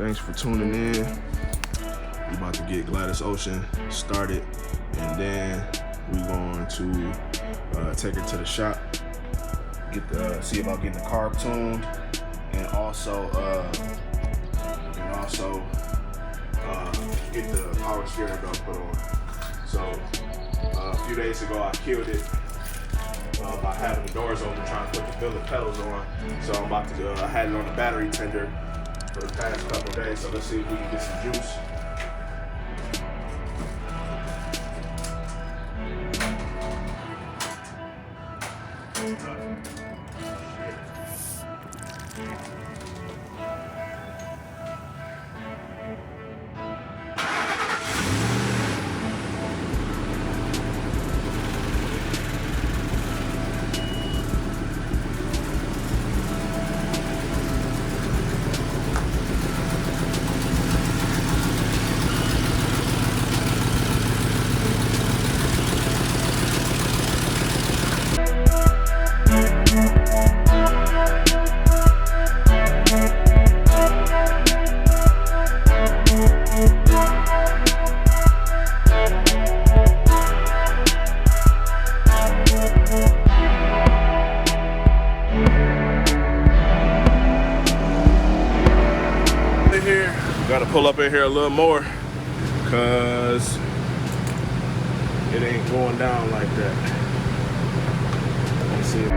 Thanks for tuning in. We about to get Gladys Ocean started, and then we're going to take her to the shop, see about getting the carb tuned, and also get the power steering belt put on. So a few days ago I killed it by having the doors open, trying to put the billet pedals on. So I'm about to, I had it on the battery tender for the past couple of days, so let's see if we can get some juice. Gotta pull up in here a little more because it ain't going down like that. Let's see.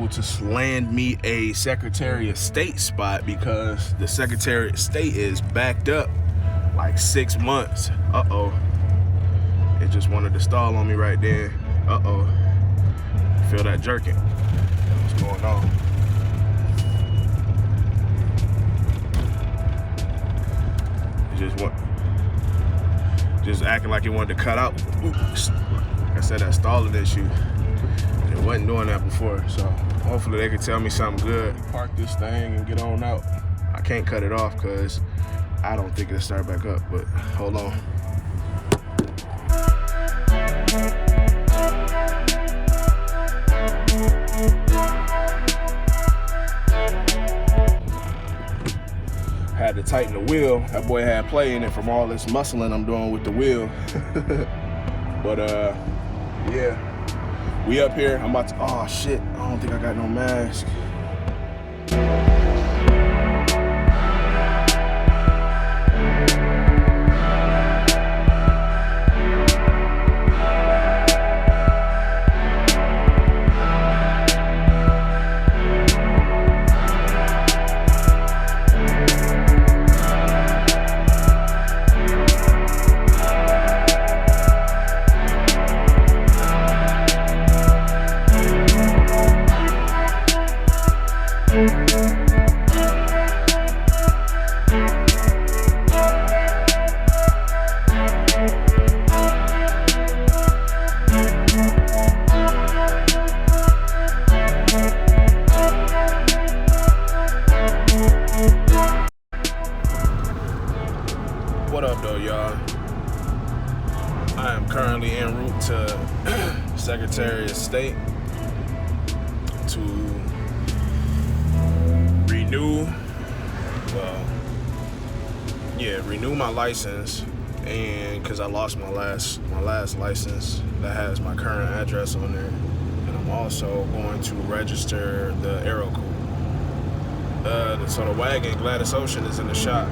To land me a Secretary of State spot because the Secretary of State is backed up like 6 months. It just wanted to stall on me right there. Feel that jerking. What's going on? Just acting like it wanted to cut out. Oops. Like I said, that stalling issue. It wasn't doing that before, so hopefully they can tell me something good. Park this thing and get on out. I can't cut it off because I don't think it'll start back up, but hold on. Had to tighten the wheel. That boy had play in it from all this muscling I'm doing with the wheel. But yeah. We up here, I'm about to, oh shit, I don't think I got no mask. Secretary of State to renew my license, and because I lost my last license that has my current address on there, and I'm also going to register the AeroCoupe. So the Wagon Gladys Ocean is in the shop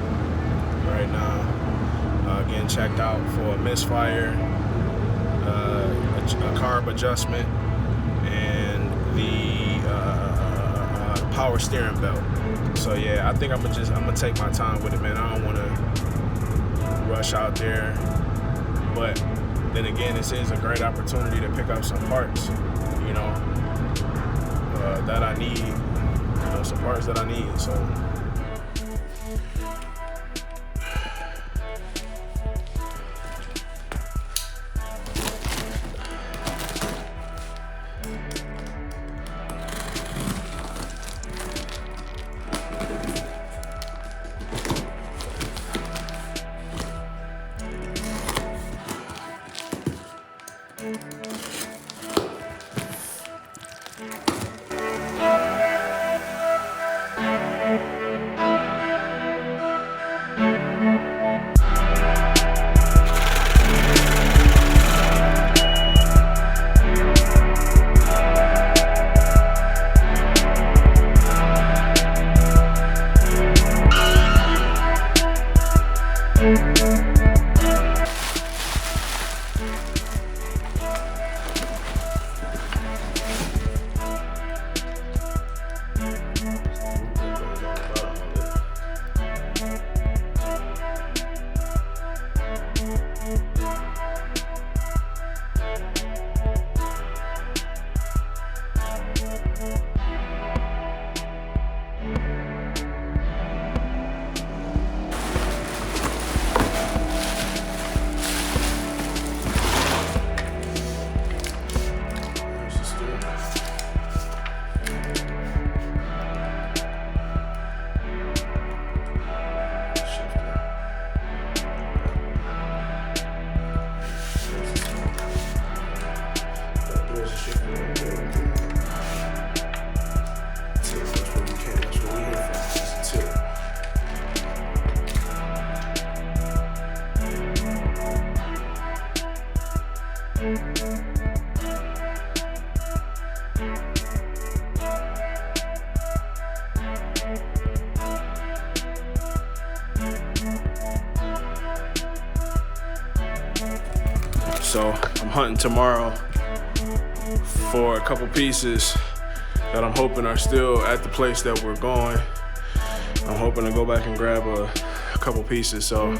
right now, getting checked out for a misfire, a carb adjustment, and the power steering belt. So yeah, I think I'm gonna take my time with it, man. I don't want to rush out there, but then again, this is a great opportunity to pick up some parts, you know, that I need, some parts that I need. So I'm hunting tomorrow for a couple pieces that I'm hoping are still at the place that we're going. I'm hoping to go back and grab a couple pieces. So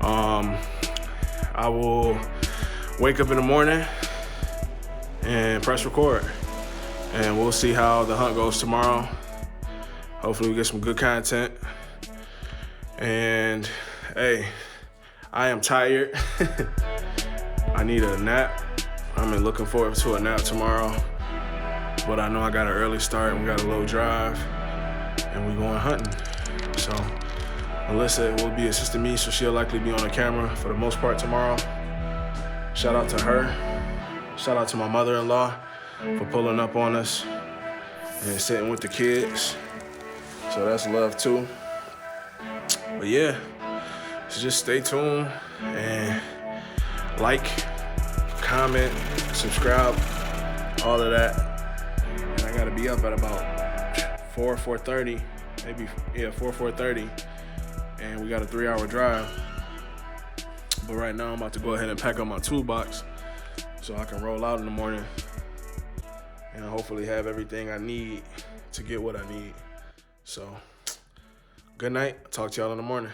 I will wake up in the morning and press record, and we'll see how the hunt goes tomorrow. Hopefully we get some good content. And hey, I am tired. I need a nap. I'm looking forward to a nap tomorrow, but I know I got an early start and we got a low drive and we going hunting. So Alyssa will be assisting me, so she'll likely be on the camera for the most part tomorrow. Shout out to her. Shout out to my mother-in-law for pulling up on us and sitting with the kids. So that's love too. But yeah, so just stay tuned and like, comment, subscribe, all of that. And I gotta be up at about 4:30, maybe, yeah, 4:30. And we got a 3-hour drive. But right now I'm about to go ahead and pack up my toolbox so I can roll out in the morning and hopefully have everything I need to get what I need. So, good night. Talk to y'all in the morning.